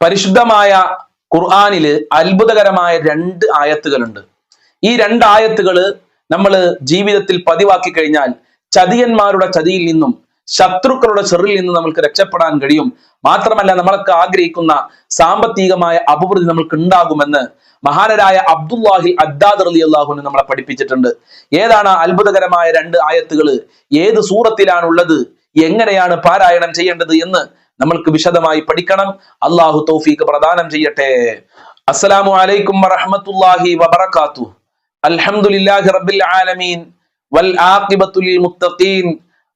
പരിശുദ്ധമായ ഖുർആനില് അത്ഭുതകരമായ 2 ആയത്തുകളുണ്ട്. ഈ 2 ആയത്തുകള് നമ്മൾ ജീവിതത്തിൽ പതിവാക്കി കഴിഞ്ഞാൽ ചതിയന്മാരുടെ ചതിയിൽ നിന്നും ശത്രുക്കളുടെ ചെറിൽ നിന്നും നമുക്ക് രക്ഷപ്പെടാൻ കഴിയും. മാത്രമല്ല നമ്മളൊക്കെ ആഗ്രഹിക്കുന്ന സാമ്പത്തികമായ അഭിവൃദ്ധി നമ്മൾക്ക് ഉണ്ടാകുമെന്ന് മഹാനരായ അബ്ദുല്ലാഹിൽ അദ്ദാദ് റളിയല്ലാഹു അൻഹു നമ്മളെ പഠിപ്പിച്ചിട്ടുണ്ട്. ഏതാണ് അത്ഭുതകരമായ 2 ആയത്തുകൾ, ഏത് സൂറത്തിലാണുള്ളത്, എങ്ങനെയാണ് പാരായണം ചെയ്യേണ്ടത് എന്ന് നമ്മൾക്ക് വിശദമായി പഠിക്കണം. അള്ളാഹു തൗഫീഖ് പ്രദാനം ചെയ്യട്ടെ. അസ്സലാമു അലൈക്കും വറഹ്മത്തുള്ളാഹി വബറകാതുഹു. അൽഹംദുലില്ലാഹി റബ്ബിൽ ആലമീൻ വൽ ആഖിബത്തു ലിൽ മുത്തഖീൻ.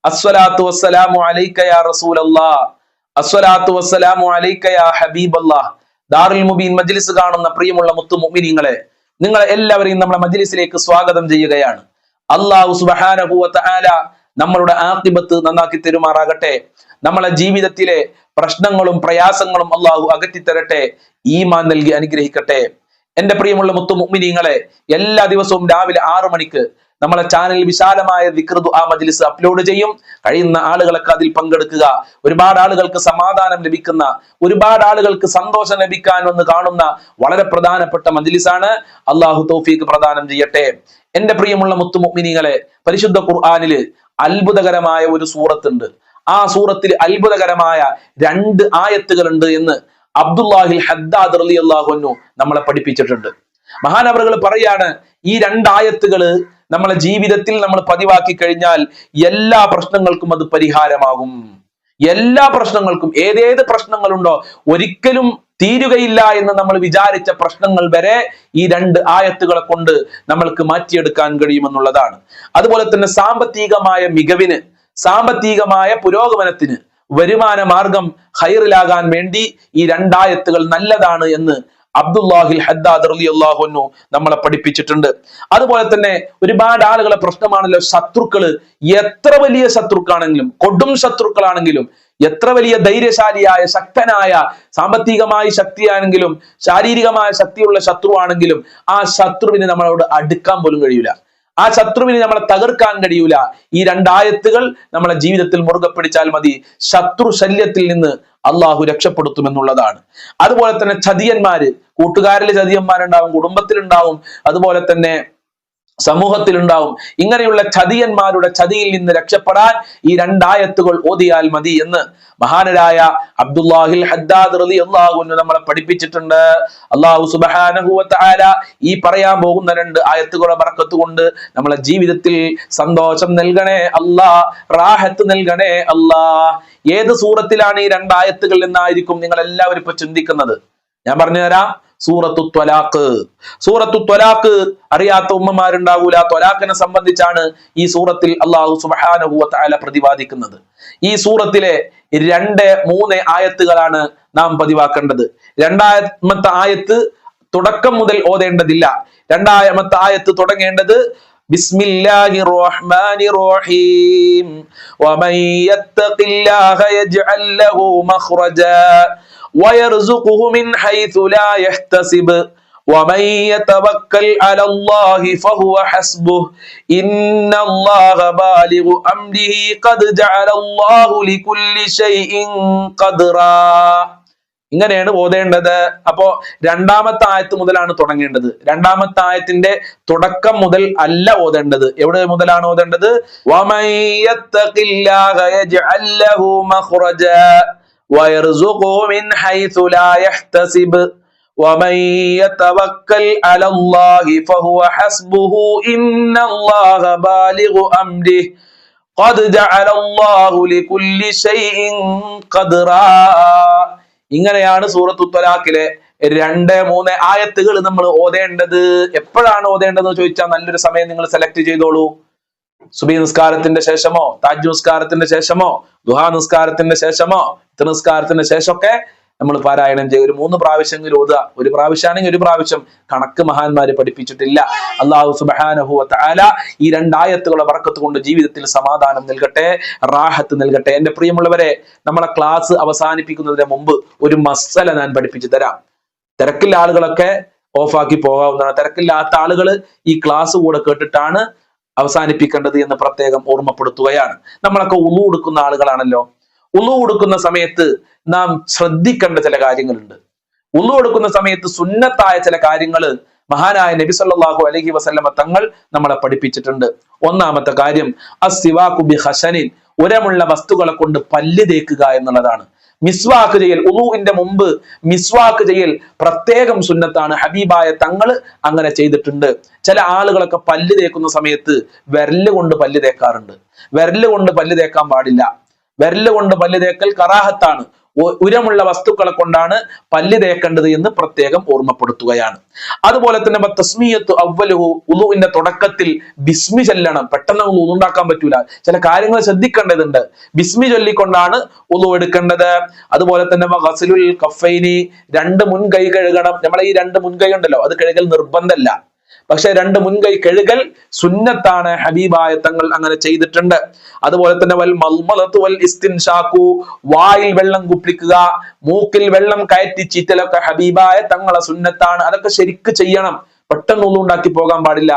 അസ്സലാത്തു വസ്സലാമു അലൈക യാ റസൂലല്ലാഹ്. അസ്സലാത്തു വസ്സലാമു അലൈക യാ ഹബീബല്ലാഹ്. ദാറുൽ മുബീൻ മജ്ലിസ് കാണുന്ന പ്രിയമുള്ള മുത്തു മുഅ്മിനീങ്ങളെ, നിങ്ങളെ എല്ലാവരെയും നമ്മുടെ മജ്ലിസിലേക്ക് സ്വാഗതം ചെയ്യുകയാണ്. അല്ലാഹു സുബ്ഹാനഹു വ തആല നമ്മളുടെ ആഖിബത്ത് നന്നാക്കി തരുമാറാകട്ടെ. നമ്മളെ ജീവിതത്തിലെ പ്രശ്നങ്ങളും പ്രയാസങ്ങളും അള്ളാഹു അകറ്റിത്തരട്ടെ. ഈമാൻ നൽകി അനുഗ്രഹിക്കട്ടെ. എന്റെ പ്രിയമുള്ള മുത്തു മുഅ്മിനീങ്ങളെ, എല്ലാ ദിവസവും രാവിലെ 6 മണിക്ക് നമ്മളെ ചാനലിൽ വിശാലമായ ദിക്ർ ദുആ മജ്ലിസ് അപ്ലോഡ് ചെയ്യും. കഴിയുന്ന ആളുകളൊക്കെ അതിൽ പങ്കെടുക്കുക. ഒരുപാട് ആളുകൾക്ക് സമാധാനം ലഭിക്കുന്ന, ഒരുപാട് ആളുകൾക്ക് സന്തോഷം ലഭിക്കാൻ വന്ന് കാണുന്ന വളരെ പ്രധാനപ്പെട്ട മജ്ലിസാണ്. അള്ളാഹു തൗഫീഖ് പ്രദാനം ചെയ്യട്ടെ. എന്റെ പ്രിയമുള്ള മുത്തു മുഅ്മിനീങ്ങളെ, പരിശുദ്ധ ഖുർആനില് അത്ഭുതകരമായ ഒരു സൂറത്തുണ്ട്. ആ സൂറത്തിൽ അത്ഭുതകരമായ 2 ആയത്തുകളുണ്ട് എന്ന് അബ്ദുല്ലാഹിൽ ഹദ്ദാദ് റളിയല്ലാഹു അൻഹു നമ്മളെ പഠിപ്പിച്ചിട്ടുണ്ട്. മഹാനവറുകൾ പറയാണ്, ഈ 2 ആയത്തുകള് നമ്മളെ ജീവിതത്തിൽ നമ്മൾ പതിവാക്കി കഴിഞ്ഞാൽ എല്ലാ പ്രശ്നങ്ങൾക്കും അത് പരിഹാരമാകും. എല്ലാ പ്രശ്നങ്ങൾക്കും, ഏതേത് പ്രശ്നങ്ങളുണ്ടോ ഒരിക്കലും തീരുകയില്ല എന്ന് നമ്മൾ വിചാരിച്ച പ്രശ്നങ്ങൾ വരെ ഈ 2 ആയത്തുകളെ കൊണ്ട് നമ്മൾക്ക് മാറ്റിയെടുക്കാൻ കഴിയുമെന്നുള്ളതാണ്. അതുപോലെ തന്നെ സാമ്പത്തികമായ മികവിന്, സാമ്പത്തികമായ പുരോഗമനത്തിന്, വരുമാന മാർഗം ഖൈറിലാകാൻ വേണ്ടി ഈ 2 ആയത്തുകൾ നല്ലതാണ് എന്ന് അബ്ദുല്ലാഹിൽ ഹദ്ദാദ് റളിയല്ലാഹു അൻഹു നമ്മളെ പഠിപ്പിച്ചിട്ടുണ്ട്. അതുപോലെ തന്നെ ഒരുപാട് ആളുകളെ പ്രശ്നമാണല്ലോ ശത്രുക്കള്. എത്ര വലിയ ശത്രുക്കളാണെങ്കിലും, കൊടും ശത്രുക്കളാണെങ്കിലും, എത്ര വലിയ ധൈര്യശാലിയായ ശക്തനായ സാമ്പത്തികമായ ശക്തിയാണെങ്കിലും, ശാരീരികമായ ശക്തിയുള്ള ശത്രുവാണെങ്കിലും ആ ശത്രുവിന് നമ്മളോട് അടുക്കാൻ പോലും കഴിയൂല. ആ ശത്രുവിനെ നമ്മളെ തകർക്കാൻ കഴിയൂല. ഈ 2 ആയത്തുകൾ നമ്മളെ ജീവിതത്തിൽ മുറുകെ പിടിച്ചാൽ മതി. ശത്രു ശല്യത്തിൽ നിന്ന് അള്ളാഹു രക്ഷപ്പെടുത്തുമെന്നുള്ളതാണ്. അതുപോലെ തന്നെ ചതിയന്മാര്, കൂട്ടുകാരിൽ ചതിയന്മാരുണ്ടാവും, കുടുംബത്തിലുണ്ടാവും, അതുപോലെ തന്നെ സമൂഹത്തിലുണ്ടാവും. ഇങ്ങനെയുള്ള ചതിയന്മാരുടെ ചതിയിൽ നിന്ന് രക്ഷപ്പെടാൻ ഈ 2 ആയത്തുകൾ ഓതിയാൽ മതി എന്ന് മഹാനരായ അബ്ദുല്ലാഹിൽ ഹദ്ദാദ് റളിയല്ലാഹു അൻഹു നമ്മളെ പഠിപ്പിച്ചിട്ടുണ്ട്. അല്ലാഹു സുബ്ഹാനഹു വ തആല ഈ പറയാൻ പോകുന്ന 2 ആയത്തുകളുടെ ബർക്കത്ത് കൊണ്ട് നമ്മളെ ജീവിതത്തിൽ സന്തോഷം നൽകണേ അല്ലാ, റാഹത്ത് നൽകണേ അല്ലാ. ഏത് സൂറത്തിലാണ് ഈ 2 ആയത്തുകൾ എന്നായിരിക്കും നിങ്ങൾ എല്ലാവരും ഇപ്പൊ ചിന്തിക്കുന്നത്. ഞാൻ പറഞ്ഞുതരാം. സൂറത്തു ത്വലാഖ്. സൂറത്തു ത്വലാഖ് അറിയാത്ത ഉമ്മമാരുണ്ടാകൂല. ത്വലാഖിനെ സംബന്ധിച്ചാണ് ഈ സൂറത്തിൽ അല്ലാഹു സുബ്ഹാനഹു വ തആല പ്രതിപാദിക്കുന്നത്. ഈ സൂറത്തിലെ 2-3 ആയത്തുകളാണ് നാം പതിവാക്കേണ്ടത്. 2ാമത്തെ ആയത്ത് തുടക്കം മുതൽ ഓതേണ്ടതില്ല. 2ാമത്തെ ആയത്ത് തുടങ്ങേണ്ടത് ബിസ്മില്ലാഹിർ റഹ്മാനിർ റഹീം. വമൻ യത്തഖില്ലാഹ യജ്അൽ ലഹു മഖ്റജാ ويرزقه من حيث لا يحتسب ومن يتوكل على الله فهو حسبه إن الله بالغ أمره قد جعل الله لكل شيء قدرا. ഇങ്ങനെയാണ് ഓതേണ്ടത്. അപ്പോ 2ാമത്തെ ആയത്ത് മുതലാണ് തുടങ്ങേണ്ടത്. 2ാമത്തെ ആയത്തിന്റെ തുടക്കം മുതൽ അല്ല ഓതേണ്ടത്. എവിടെ മുതലാണ് ഓതേണ്ടത്? ومن يتق الله يجعل له مخرجا ويرزقه من حيث لا يحتسب ومن يتوكل على الله فهو حسبه إن الله بالغ أمره قد جعل الله لكل شيء قدرا. ഇങ്ങനെയാണ് സൂറത്തു ത്വലാഖിലെ 2-3 ആയത്തുകൾ നമ്മൾ ഓതേണ്ടത്. എപ്പോഴാണ് ഓതേണ്ടതെന്ന് ചോദിച്ചാൽ നല്ലൊരു സമയം നിങ്ങൾ സെലക്ട് ചെയ്തോളൂ. സുബഹി നിസ്കാരത്തിന്റെ ശേഷമോ, താജ്ജുദ് നിസ്കാരത്തിന്റെ ശേഷമോ, ദുഹാ നിസ്കാരത്തിന്റെ ശേഷമോ, ഇത്ർ നിസ്കാരത്തിന്റെ ശേഷമൊക്കെ നമ്മൾ പാരായണം ചെയ്യും. ഒരു 3 പ്രാവശ്യമെങ്കിലും ഓതുക. ഒരു പ്രാവശ്യമാണെങ്കിൽ 1 പ്രാവശ്യം. കണക്ക് മഹാന്മാര് പഠിപ്പിച്ചിട്ടില്ല. അല്ലാഹു സുബ്ഹാനഹു വ തആല ഈ 2 ആയത്തുകളുടെ ബർക്കത്ത് കൊണ്ട് ജീവിതത്തിൽ സമാധാനം നൽകട്ടെ, റാഹത്ത് നൽകട്ടെ. എന്റെ പ്രിയമുള്ളവരെ, നമ്മളെ ക്ലാസ് അവസാനിപ്പിക്കുന്നതിന് മുമ്പ് ഒരു മസ്അല ഞാൻ പഠിപ്പിച്ചു തരാം. തിരക്കുള്ള ആളുകളൊക്കെ ഓഫാക്കി പോകാവുന്നതാണ്. തിരക്കില്ലാത്ത ആളുകൾ ഈ ക്ലാസ് കൂടെ കേട്ടിട്ടാണ് അവസാനിപ്പിക്കേണ്ടത് എന്ന് പ്രത്യേകം ഓർമ്മപ്പെടുത്തുകയാണ്. നമ്മളൊക്കെ ഉളു എടുക്കുന്ന ആളുകളാണല്ലോ. ഉളു എടുക്കുന്ന സമയത്ത് നാം ശ്രദ്ധിക്കേണ്ട ചില കാര്യങ്ങളുണ്ട്. ഉളു എടുക്കുന്ന സമയത്ത് സുന്നത്തായ ചില കാര്യങ്ങൾ മഹാനായ നബി സല്ലല്ലാഹു അലൈഹി വസല്ലമ തങ്ങൾ നമ്മളെ പഠിപ്പിച്ചിട്ടുണ്ട്. ഒന്നാമത്തെ കാര്യം അസ്സിവാഖു ബി ഖശനിൻ, ഉരമുള്ള വസ്തുക്കളെ കൊണ്ട് പല്ല് തേക്കുക എന്നുള്ളതാണ്. മിസ്വാക്ക് ചെയ്യൽ, ഉളൂഇന്റെ മുമ്പ് മിസ്വാക്ക് ചെയ്യൽ പ്രത്യേകം സുന്നത്താണ്. ഹബീബായ തങ്ങൾ അങ്ങനെ ചെയ്തിട്ടുണ്ട്. ചില ആളുകളൊക്കെ പല്ല് തേക്കുന്ന സമയത്ത് വിരല് കൊണ്ട് പല്ല് തേക്കാറുണ്ട്. വിരല് കൊണ്ട് പല്ല് തേക്കാൻ പാടില്ല. വിരല് കൊണ്ട് പല്ല് തേക്കൽ കറാഹത്താണ്. ഉരമുള്ള വസ്തുക്കളെ കൊണ്ടാണ് പല്ല് തേക്കേണ്ടത് എന്ന് പ്രത്യേകം ഓർമ്മപ്പെടുത്തുകയാണ്. അതുപോലെ തന്നെ തസ്മിയത്തു അവ്വലുഹു, ഉളുവിന്റെ തുടക്കത്തിൽ ബിസ്മി ചൊല്ലണം. പെട്ടെന്ന് ഉളു ഉണ്ടാക്കാൻ പറ്റൂല, ചില കാര്യങ്ങൾ ശ്രദ്ധിക്കേണ്ടതുണ്ട്. ബിസ്മി ചൊല്ലിക്കൊണ്ടാണ് ഉളു എടുക്കേണ്ടത്. അതുപോലെ തന്നെ ഗസ്ലുൽ കഫൈനി, രണ്ട് മുൻകൈ കഴുകണം. നമ്മളെ ഈ രണ്ട് മുൻകൈ ഉണ്ടല്ലോ, അത് കഴുകൽ നിർബന്ധമല്ല, പക്ഷെ രണ്ട് മുൻകൈ കഴുകൽ സുന്നത്താണ്. ഹബീബായ തങ്ങൾ അങ്ങനെ ചെയ്തിട്ടുണ്ട്. അതുപോലെ തന്നെ വൽ മൽമലത്തു വൽ ഇസ്തിൻഷാഖു, വായിൽ വെള്ളം കുപ്പിക്കുക, മൂക്കിൽ വെള്ളം കയറ്റി ചീറ്റലൊക്കെ ഹബീബായ തങ്ങളെ സുന്നത്താണ്. അതൊക്കെ ശരിക്ക് ചെയ്യണം. പെട്ടെന്ന് ഉളു ഉണ്ടാക്കി പോകാൻ പാടില്ല.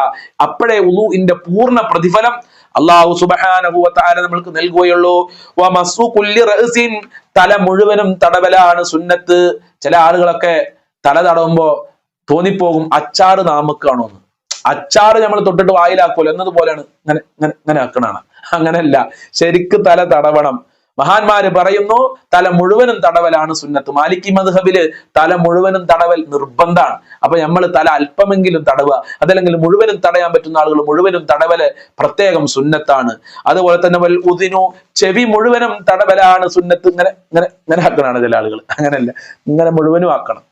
അപ്പോഴേ ഉളുഇന്റെ പൂർണ്ണ പ്രതിഫലം അല്ലാഹു സുബ്ഹാനഹു വ തആല നമ്മൾക്ക് നൽകുകയുള്ളൂ. വമസ്സു കുല്ലി റഅസിൻ, തല മുഴുവനും തടവലാണ് സുന്നത്ത്. ചില ആളുകളൊക്കെ തല തടവുമ്പോ തോന്നിപ്പോകും അച്ചാറ് നാമക്കാണോന്ന്. അച്ചാറ് നമ്മൾ തൊട്ടിട്ട് വായിലാക്കുമല്ലോ എന്നതുപോലെയാണ് ഇങ്ങനെ ഇങ്ങനെ ഇങ്ങനെ ആക്കണാണ്. അങ്ങനെയല്ല, ശരിക്ക് തല തടവണം. മഹാന്മാര് പറയുന്നു തല മുഴുവനും തടവലാണ് സുന്നത്ത്. മാലിക്കി മദ്ഹബില് തല മുഴുവനും തടവൽ നിർബന്ധമാണ്. അപ്പൊ നമ്മൾ തല അല്പമെങ്കിലും തടവുക, അതല്ലെങ്കിൽ മുഴുവനും തടയാൻ പറ്റുന്ന ആളുകൾ മുഴുവനും തടവല് പ്രത്യേകം സുന്നത്താണ്. അതുപോലെ തന്നെ വൽ ഉദിനു, ചെവി മുഴുവനും തടവലാണ് സുന്നത്ത്. ഇങ്ങനെ ഇങ്ങനെ ഇങ്ങനെ ആക്കണാണ് ചില ആളുകൾ. അങ്ങനെയല്ല, ഇങ്ങനെ മുഴുവനും ആക്കണം.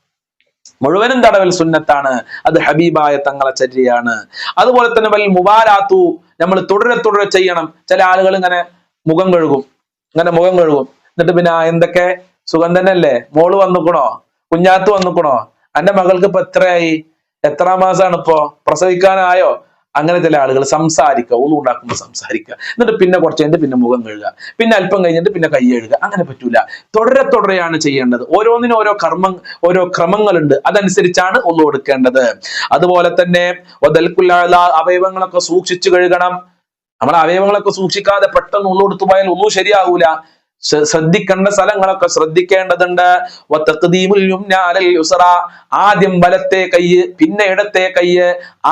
മുഴുവനും തടവൽ സുന്നത്താണ്. അത് ഹബീബായ തങ്ങളെ ചര്യയാണ്. അതുപോലെ തന്നെ വൽ മുബാരാത്തു, നമ്മൾ തുടരെ ചെയ്യണം. ചില ആളുകൾ ഇങ്ങനെ മുഖം കഴുകും, ഇങ്ങനെ മുഖം കഴുകും. എന്നിട്ട് പിന്നെ എന്തൊക്കെ സുഖം തന്നെയല്ലേ, മോള് വന്നുക്കണോ, കുഞ്ഞാത്ത് വന്നുക്കണോ, എന്റെ മകൾക്ക് ഇപ്പൊ എത്രയായി, എത്രാം മാസമാണ് ഇപ്പോ, പ്രസവിക്കാനായോ, അങ്ങനെ ചില ആളുകൾ സംസാരിക്കുക, ഉളു ഉണ്ടാക്കുമ്പോൾ സംസാരിക്കുക. എന്നിട്ട് പിന്നെ കുറച്ച് കഴിഞ്ഞിട്ട് പിന്നെ മുഖം കഴുകുക, പിന്നെ അല്പം കഴിഞ്ഞിട്ട് പിന്നെ കൈ കഴുകുക. അങ്ങനെ പറ്റൂല. തുടരെയാണ് ചെയ്യേണ്ടത്. ഓരോന്നിനും ഓരോ ക്രമങ്ങളുണ്ട്, അതനുസരിച്ചാണ് ഉളു എടുക്കേണ്ടത്. അതുപോലെ തന്നെ അവയവങ്ങളൊക്കെ സൂക്ഷിച്ചു കഴുകണം. നമ്മൾ അവയവങ്ങളൊക്കെ സൂക്ഷിക്കാതെ പെട്ടെന്ന് ഉളു എടുത്തു പോയാൽ ഉളു ശരിയാവൂല. ശ്രദ്ധിക്കേണ്ട സ്ഥലങ്ങളൊക്കെ ശ്രദ്ധിക്കേണ്ടതുണ്ട്. ആദ്യം വലത്തെ കയ്യ് പിന്നെ ഇടത്തെ കയ്യ്,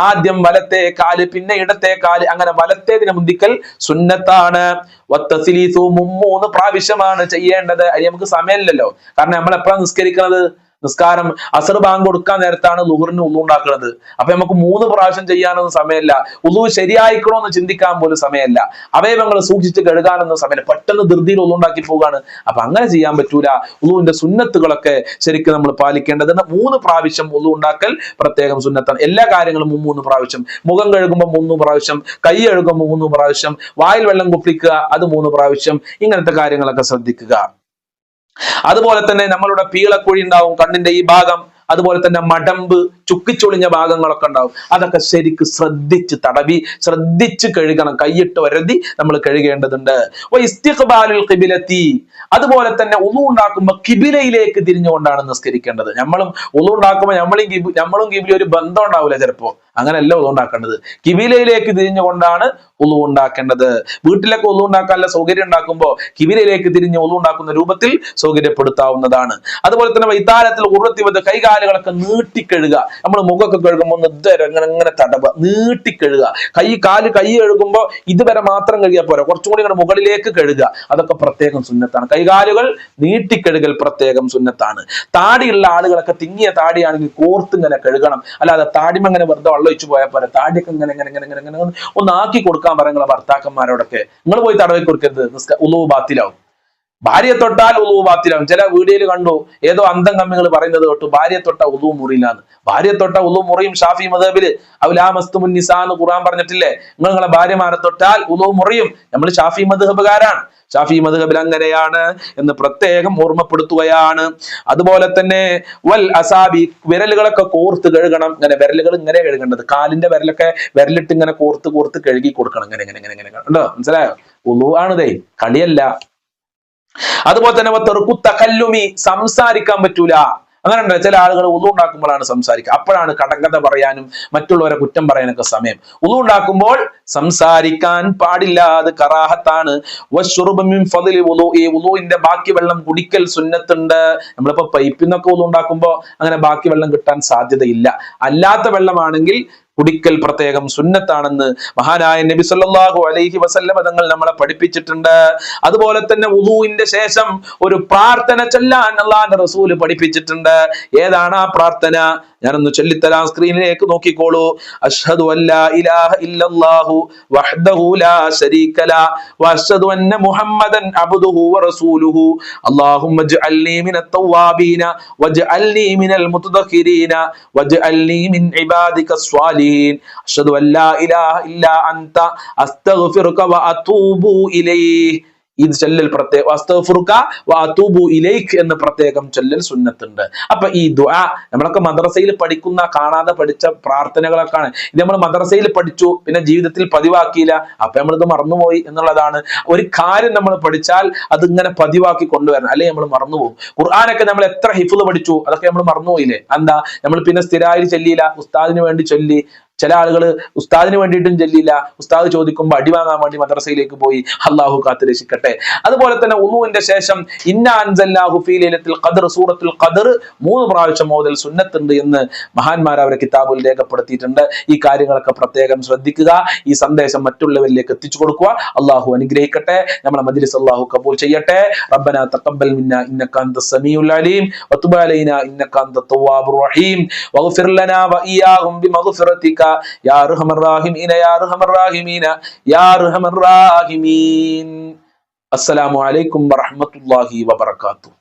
ആദ്യം വലത്തെ കാല് പിന്നെ ഇടത്തെ കാല്, അങ്ങനെ വലത്തേതിനെ മുന്തിക്കൽ സുന്നത്താണ്. 3 പ്രാവശ്യമാണ് ചെയ്യേണ്ടത്. അത് നമുക്ക് സമയമില്ലല്ലോ, കാരണം നമ്മൾ എപ്പോഴാണ് നിസ്കരിക്കുന്നത്, നിസ്കാരം അസർ ബാങ്ക് കൊടുക്കാൻ നേരത്താണ് ളുഹറിന് ഉളു ഉണ്ടാക്കുന്നത്. അപ്പൊ നമുക്ക് 3 പ്രാവശ്യം ചെയ്യാനൊന്നും സമയമില്ല. ഉളു ശരിയായിക്കണോന്ന് ചിന്തിക്കാൻ പോലും സമയമില്ല. അവയവങ്ങൾ സൂക്ഷിച്ച് കഴുകാനൊന്നും സമയമില്ല. പെട്ടെന്ന് ധൃതിയിൽ ഉളു ഉണ്ടാക്കി പോകാണ്. അപ്പൊ അങ്ങനെ ചെയ്യാൻ പറ്റൂല. ഉളുവിന്റെ സുന്നത്തുകളൊക്കെ ശരിക്കും നമ്മൾ പാലിക്കേണ്ടത്. 3 പ്രാവശ്യം ഉളു ഉണ്ടാക്കൽ പ്രത്യേകം സുന്നത്താണ്. എല്ലാ കാര്യങ്ങളും 3 പ്രാവശ്യം. മുഖം കഴുകുമ്പോൾ 3 പ്രാവശ്യം, കൈ കഴുകുമ്പോൾ 3 പ്രാവശ്യം, വായിൽ വെള്ളം കുപ്പിക്കുക അത് 3 പ്രാവശ്യം. ഇങ്ങനത്തെ കാര്യങ്ങളൊക്കെ ശ്രദ്ധിക്കുക. അതുപോലെ തന്നെ നമ്മളുടെ പീളക്കുഴി ഉണ്ടാവും, കണ്ണിന്റെ ഈ ഭാഗം, അതുപോലെ തന്നെ മടമ്പ്, ചുക്കിച്ചൊളിഞ്ഞ ഭാഗങ്ങളൊക്കെ ഉണ്ടാവും. അതൊക്കെ ശരിക്ക് ശ്രദ്ധിച്ച് തടവി ശ്രദ്ധിച്ച് കഴുകണം. കൈയിട്ട് വരതി നമ്മൾ കഴുകേണ്ടതുണ്ട്. ഇസ്തിഖ്ബാലുൽ ഖിബിലത്തി, അതുപോലെ തന്നെ ഉളു ഉണ്ടാക്കുമ്പോൾ കിബിലയിലേക്ക് തിരിഞ്ഞുകൊണ്ടാണ് നിസ്കരിക്കേണ്ടത്. നമ്മളും ഉളു ഉണ്ടാക്കുമ്പോൾ നമ്മളും കിബില ഒരു ബന്ധം ഉണ്ടാവില്ല ചിലപ്പോ. അങ്ങനെയല്ല ഉളു ഉണ്ടാക്കേണ്ടത്, കിബിലയിലേക്ക് തിരിഞ്ഞുകൊണ്ടാണ് ഉളു ഉണ്ടാക്കേണ്ടത്. വീട്ടിലൊക്കെ ഉളു ഉണ്ടാക്കാനുള്ള സൗകര്യം ഉണ്ടാക്കുമ്പോൾ കിബിലയിലേക്ക് തിരിഞ്ഞ് ഉളു ഉണ്ടാക്കുന്ന രൂപത്തിൽ സൗകര്യപ്പെടുത്താവുന്നതാണ്. അതുപോലെ തന്നെ വൈതാരത്തിൽ ഉറത്തിവത്, കൈകാലുകളൊക്കെ നീട്ടിക്കഴുകുക. നമ്മൾ മുഖമൊക്കെ കഴുകുമ്പോൾ ഇങ്ങനെ തടവുക, നീട്ടിക്കഴുകുക. കൈ കഴുകുമ്പോൾ ഇതുവരെ മാത്രം കഴുകിയാൽ പോരാ, കുറച്ചും കൂടി ഇങ്ങനെ മുകളിലേക്ക് കഴുകുക. അതൊക്കെ പ്രത്യേകം സുന്നത്താണ്. കൈകാലുകൾ നീട്ടിക്കഴുകൽ പ്രത്യേകം സുന്നത്താണ്. താടിയുള്ള ആളുകളൊക്കെ തിങ്ങിയ താടിയാണെങ്കിൽ കോർത്തിങ്ങനെ കഴുകണം. അല്ലാതെ താടിമങ്ങനെ വെറുതെ വെള്ളം ഒഴിച്ചു പോയാൽ പോരാ. താടിയൊക്കെ ഇങ്ങനെ ഒന്ന് ആക്കി കൊടുക്കാൻ പറയുന്ന ഭർത്താക്കന്മാരോടൊക്കെ. നിങ്ങൾ പോയി തടവി കൊടുക്കരുത്, ഉളു ബാത്തിലാവും. ഭാര്യയെ തൊട്ടാൽ ഉളു ബാത്തിലാവും. ചില വീഡിയോയിൽ കണ്ടു, ഏതോ അന്തം കമ്മികൾ പറയുന്നത് തൊട്ടു ഭാര്യയെ തൊട്ട ഉളു മുറിയില്ലാന്ന്. ഭാര്യയെ തൊട്ട ഉളു മുറിയും. ഷാഫി മദ്ഹബില് ഔലാമസ്തുമുൻ നിസാ എന്ന് ഖുർആൻ പറഞ്ഞിട്ടില്ലേ, നിങ്ങളെ ഭാര്യമാരെ തൊട്ടാൽ ഉളു മുറിയും. നമ്മൾ ഷാഫി മദ്ഹബുകാരാണ്. ഷാഫി മദ്ഹബിൽ അങ്ങനെയാണ് എന്ന് പ്രത്യേകം ഓർമ്മപ്പെടുത്തുകയാണ്. അതുപോലെ തന്നെ വൽ അസാബി, വിരലുകളൊക്കെ കോർത്ത് കഴുകണം. ഇങ്ങനെ വിരലുകൾ ഇങ്ങനെ കഴുകേണ്ടത്, കാലിന്റെ വിരലിട്ട് ഇങ്ങനെ കോർത്ത് കഴുകി കൊടുക്കണം. ഇങ്ങനെ ഉണ്ടോ, മനസ്സിലായോ? ഉളു ആണിതേ, കളിയല്ല. അതുപോലെ തന്നെ തകല്ലുമി, സംസാരിക്കാൻ പറ്റൂല. അങ്ങനെ ഉണ്ട് ചില ആളുകൾ ഉളു ഉണ്ടാക്കുമ്പോഴാണ് സംസാരിക്കുക. അപ്പോഴാണ് കടങ്കഥ പറയാനും മറ്റുള്ളവരെ കുറ്റം പറയാനൊക്കെ സമയം. ഉളു ഉണ്ടാക്കുമ്പോൾ സംസാരിക്കാൻ പാടില്ല, അത് കറാഹത്താണ്. ഈ ഉളുവിന്റെ ബാക്കി വെള്ളം കുടിക്കൽ സുന്നത്തുണ്ട്. നമ്മളിപ്പോ പൈപ്പിൽ നിന്നൊക്കെ ഉളു ഉണ്ടാക്കുമ്പോ അങ്ങനെ ബാക്കി വെള്ളം കിട്ടാൻ സാധ്യതയില്ല. അല്ലാത്ത വെള്ളമാണെങ്കിൽ കുടിക്കൽ പ്രത്യേകം സുന്നത്താണെന്ന് മഹാനായ നബി സല്ലല്ലാഹു അലൈഹി വസല്ലം തങ്ങൾ നമ്മളെ പഠിപ്പിച്ചിട്ടുണ്ട്. അതുപോലെ തന്നെ വുളൂഇന്റെ ശേഷം ഒരു പ്രാർത്ഥന ചൊല്ലാൻ അല്ലാഹുവിന്റെ റസൂൽ പഠിപ്പിച്ചിട്ടുണ്ട്. ഏതാണ് ആ പ്രാർത്ഥന? ഞാനൊന്ന് ചൊല്ലിത്തരാം, സ്ക്രീനിലേക്ക് നോക്കിക്കോളൂ. അഷ്ഹദു അല്ലാ ഇലാഹ ഇല്ലല്ലാഹു വഹ്ദഹു ലാ ശരീക ലഹു വഅഷ്ഹദു അന്ന മുഹമ്മദൻ അബ്ദുഹു വറസൂലുഹു അല്ലാഹുമ്മ ഇജ്അൽനി മിനത് തവ്വാബീന വജ്അൽനി മിനൽ മുതദക്കിരീന വജ്അൽനി മിൻ ഇബാദികസ് സ്വാലിഹീൻ അഷ്ഹദു അല്ലാ ഇലാഹ ഇല്ലാ അൻത അസ്തഗ്ഫിറുക വഅതൂബു ഇലൈഹി. ഇത് ചൊല്ലൽ പ്രത്യേകം അസ്തഗ്ഫിറുക വഅതൂബു ഇലൈക് എന്ന് പ്രത്യേകം ചൊല്ലൽ സുന്നത്തുണ്ട്. അപ്പൊ ഈ ദുആ നമ്മളൊക്കെ മദ്രസയിൽ പഠിക്കുന്ന കാണാതെ പഠിച്ച പ്രാർത്ഥനകളൊക്കെയാണ്. ഇത് നമ്മൾ മദ്രസയിൽ പഠിച്ചു, പിന്നെ ജീവിതത്തിൽ പതിവാക്കിയില്ല, അപ്പൊ നമ്മളിത് മറന്നുപോയി എന്നുള്ളതാണ്. ഒരു കാര്യം നമ്മൾ പഠിച്ചാൽ അത് ഇങ്ങനെ പതിവാക്കി കൊണ്ടുവരണം, അല്ലെങ്കിൽ നമ്മൾ മറന്നുപോകും. ഖുർആനൊക്കെ നമ്മൾ എത്ര ഹിഫ്ള് പഠിച്ചു, അതൊക്കെ നമ്മൾ മറന്നുപോയില്ലേ? എന്താ നമ്മൾ പിന്നെ സ്ഥിരമായി ചൊല്ലിയില്ല, ഉസ്താദിന് വേണ്ടി ചൊല്ലി. ചില ആളുകൾ ഉസ്താദിന് വേണ്ടിയിട്ടും ചൊല്ലിയില്ല, ഉസ്താദ് ചോദിക്കുമ്പോൾ അടി വാങ്ങാൻ വേണ്ടി മദ്രസയിലേക്ക് പോയി. അള്ളാഹു കാത്ത് രക്ഷിക്കട്ടെ. അതുപോലെ തന്നെ ഉളുവിന്റെ ശേഷം ഇന്നാ അൻസൽനാഹു ഫീ ലൈലത്തുൽ ഖദ്ർ, സൂറത്തുൽ ഖദ്ർ 3 പ്രാവശ്യം ഓതൽ സുന്നത്തുണ്ട് എന്ന് മഹാന്മാർ അവരെ കിതാബിൽ രേഖപ്പെടുത്തിയിട്ടുണ്ട്. ഈ കാര്യങ്ങളൊക്കെ പ്രത്യേകം ശ്രദ്ധിക്കുക. ഈ സന്ദേശം മറ്റുള്ളവരിലേക്ക് എത്തിച്ചു കൊടുക്കുക. അള്ളാഹു അനുഗ്രഹിക്കട്ടെ. നമ്മളെ മജ്ലിസ് അള്ളാഹു കബൂൽ ചെയ്യട്ടെ. റബ്ബനാ തഖബ്ബൽ മിന്നാ ഇന്നക അൻതസ് സമീഉൽ അലീം വതുബ് അലൈനാ ഇന്നക അൻതത് തവ്വാബുർ റഹീം വഗ്ഫിർ ലനാ വഇയ്യാഹും ബിമഗ്ഫിറതിക യാ അർഹമർ റഹീമീന യാ അർഹമർ റഹീമീന യാ അർഹമർ റഹീമീൻ. അസ്സലാമു അലൈക്കും വറഹ്മത്തുള്ളാഹി വബറകാതുഹു.